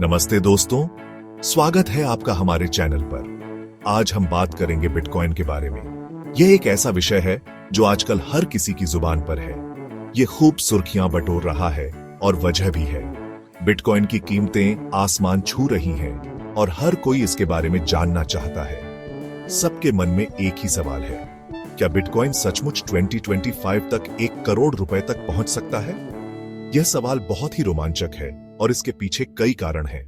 नमस्ते दोस्तों, स्वागत है आपका हमारे चैनल पर। आज हम बात करेंगे बिटकॉइन के बारे में। यह एक ऐसा विषय है जो आजकल हर किसी की जुबान पर है। यह खूब सुर्खियां बटोर रहा है और वजह भी है। बिटकॉइन की कीमतें आसमान छू रही हैं और हर कोई इसके बारे में जानना चाहता है। सबके मन में एक ही सवाल है, क्या बिटकॉइन सचमुच 2025 तक 1 करोड़ रुपए तक पहुंच सकता है? यह सवाल बहुत ही रोमांचक है और इसके पीछे कई कारण हैं।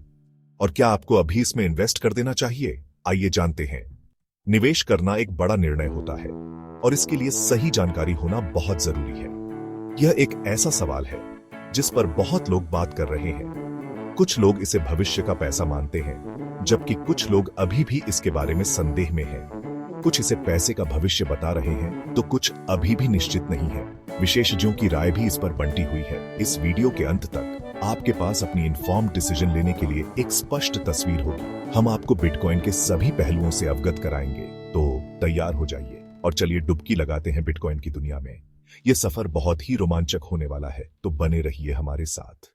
और क्या आपको अभी इसमें इन्वेस्ट कर देना चाहिए? आइए जानते हैं। निवेश करना एक बड़ा निर्णय होता है और इसके लिए सही जानकारी होना बहुत जरूरी है। यह एक ऐसा सवाल है जिस पर बहुत लोग बात कर रहे हैं। कुछ लोग इसे भविष्य का पैसा मानते हैं, जबकि कुछ लोग अभी भी इसके बारे में संदेह में हैं। कुछ इसे पैसे का भविष्य बता रहे हैं तो कुछ अभी भी निश्चित नहीं है। विशेषज्ञों की राय भी इस पर बंटी हुई है। इस वीडियो के अंत तक आपके पास अपनी इन्फॉर्म्ड डिसीजन लेने के लिए एक स्पष्ट तस्वीर होगी। हम आपको बिटकॉइन के सभी पहलुओं से अवगत कराएंगे, तो तैयार हो जाइए और चलिए डुबकी लगाते हैं बिटकॉइन की दुनिया में। यह सफर बहुत ही रोमांचक होने वाला है, तो बने रहिए हमारे साथ।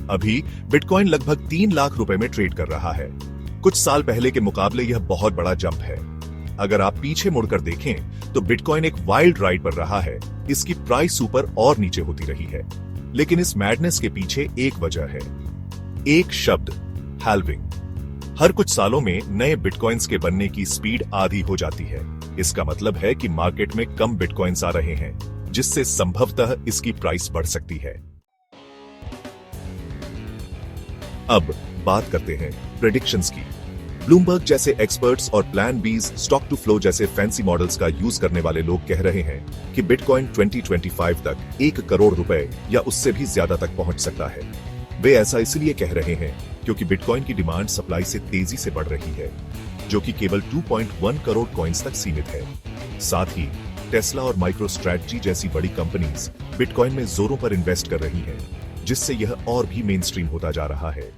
अभी बिटकॉइन लगभग 3 लाख रुपए में ट्रेड कर रहा है। कुछ साल पहले के मुकाबले यह बहुत बड़ा जंप है। अगर आप पीछे मुड़कर देखें तो बिटकॉइन एक वाइल्ड राइड पर रहा है। इसकी प्राइस ऊपर और नीचे होती रही है, लेकिन इस मैडनेस के पीछे एक वजह है। एक शब्द, हैल्विंग। हर कुछ सालों में नए बिटकॉइंस के बनने की स्पीड आधी हो जाती है। इसका मतलब है कि मार्केट में कम बिटकॉइंस आ रहे हैं, जिससे संभवतः इसकी प्राइस बढ़ सकती है। अब बात करते हैं प्रेडिक्शंस की। ब्लूमबर्ग जैसे एक्सपर्ट्स और प्लान बीज स्टॉक टू फ्लो जैसे फैंसी मॉडल्स का यूज करने वाले लोग कह रहे हैं कि बिटकॉइन 2025 तक 1 करोड़ रुपए या उससे भी ज्यादा तक पहुंच सकता है। वे ऐसा इसलिए कह रहे हैं क्योंकि बिटकॉइन की डिमांड सप्लाई से तेजी से बढ़ रही है, जो कि केवल 2.1 करोड़ कॉइन्स तक सीमित है। साथ ही टेस्ला और माइक्रोस्ट्रैटेजी जैसी बड़ी कंपनीज बिटकॉइन में जोरों पर इन्वेस्ट कर रही हैं, जिससे यह और भी मेन स्ट्रीम होता जा रहा है।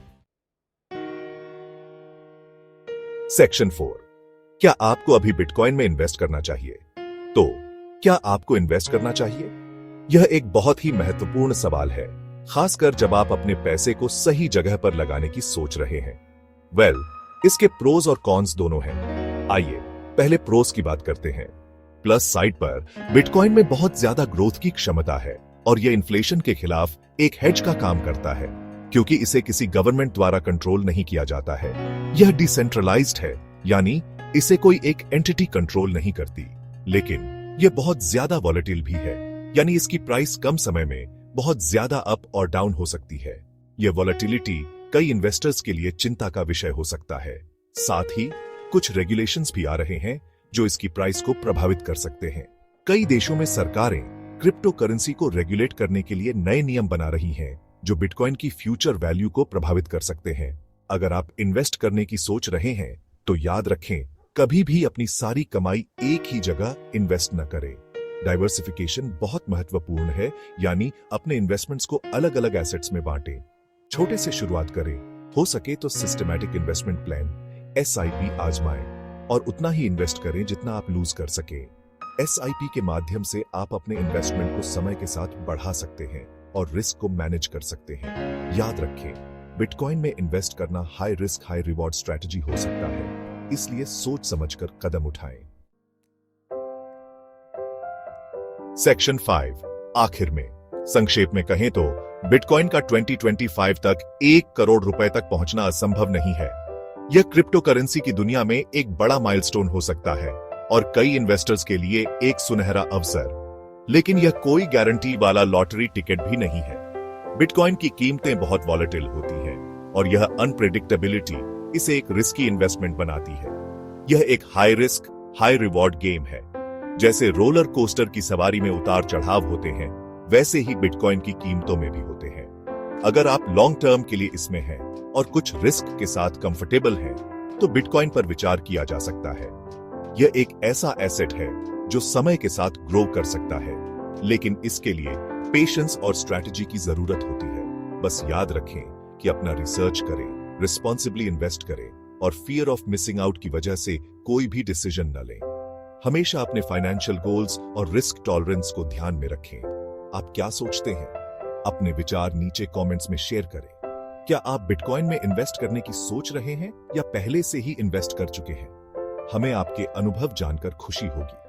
सेक्शन 4, क्या आपको अभी बिटकॉइन में इन्वेस्ट करना चाहिए? तो क्या आपको इन्वेस्ट करना चाहिए? यह एक बहुत ही महत्वपूर्ण सवाल है, खासकर जब आप अपने पैसे को सही जगह पर लगाने की सोच रहे हैं। इसके प्रोज और कॉन्स दोनों हैं। आइए पहले प्रोज की बात करते हैं। प्लस साइड पर बिटकॉइन में बहुत ज्यादा ग्रोथ की क्षमता है और यह इन्फ्लेशन के खिलाफ एक हेज का काम करता है, क्योंकि इसे किसी गवर्नमेंट द्वारा कंट्रोल नहीं किया जाता है। यह डिसेंट्रलाइज्ड है, यानी इसे कोई एक एंटिटी कंट्रोल नहीं करती। लेकिन यह बहुत ज्यादा वॉलेटिल भी है, यानी इसकी प्राइस कम समय में बहुत ज्यादा अप और डाउन हो सकती है। यह वॉलेटिलिटी कई इन्वेस्टर्स के लिए चिंता का विषय हो सकता है। साथ ही कुछ रेगुलेशंस भी आ रहे हैं जो इसकी प्राइस को प्रभावित कर सकते हैं। कई देशों में सरकारें क्रिप्टो करेंसी को रेगुलेट करने के लिए नए नियम बना रही हैं, जो बिटकॉइन की फ्यूचर वैल्यू को प्रभावित कर सकते हैं। अगर आप इन्वेस्ट करने की सोच रहे हैं तो याद रखें, कभी भी अपनी सारी कमाई एक ही जगह इन्वेस्ट न करें। डाइवर्सिफिकेशन बहुत महत्वपूर्ण है, यानी अपने इन्वेस्टमेंट्स को अलग अलग एसेट्स में बांटें। छोटे से शुरुआत करें, हो सके तो सिस्टमैटिक इन्वेस्टमेंट प्लान SIP आजमाएं और उतना ही इन्वेस्ट करें जितना आप लूज कर सकें। SIP के माध्यम से आप अपने इन्वेस्टमेंट को समय के साथ बढ़ा सकते हैं और रिस्क को मैनेज कर सकते हैं। याद रखें, बिटकॉइन में इन्वेस्ट करना high risk high reward strategy हो सकता है, इसलिए सोच समझकर कदम उठाएं। सेक्शन 5, आखिर में संक्षेप में कहें तो बिटकॉइन का 2025 तक 1 करोड़ रुपए तक पहुंचना असंभव नहीं है। यह क्रिप्टो करेंसी की दुनिया में एक बड़ा माइलस्टोन हो सकता है और कई इन्वेस्टर्स के लिए एक सुनहरा अवसर, लेकिन यह कोई गारंटी वाला लॉटरी टिकट भी नहीं है। बिटकॉइन की कीमतें बहुत वॉलेटिल होती हैं और यह अनप्रेडिक्टेबिलिटी इसे एक रिस्की इन्वेस्टमेंट बनाती है। यह एक high risk high reward game है। जैसे रोलर कोस्टर की सवारी में उतार चढ़ाव होते हैं, वैसे ही बिटकॉइन की कीमतों में भी होते हैं। अगर आप लॉन्ग टर्म के लिए इसमें हैं और कुछ रिस्क के साथ कंफर्टेबल हैं, तो बिटकॉइन पर विचार किया जा सकता है। यह एक ऐसा एसेट है जो समय के साथ ग्रो कर सकता है, लेकिन इसके लिए पेशेंस और स्ट्रैटेजी की जरूरत होती है। बस याद रखें कि अपना रिसर्च करें, रिस्पॉन्सिबली इन्वेस्ट करें और फियर ऑफ मिसिंग आउट की वजह से कोई भी डिसीजन न लें। हमेशा अपने फाइनेंशियल गोल्स और रिस्क टॉलरेंस को ध्यान में रखें। आप क्या सोचते हैं? अपने विचार नीचे कमेंट्स में शेयर करें। क्या आप बिटकॉइन में इन्वेस्ट करने की सोच रहे हैं या पहले से ही इन्वेस्ट कर चुके हैं? हमें आपके अनुभव जानकर खुशी होगी।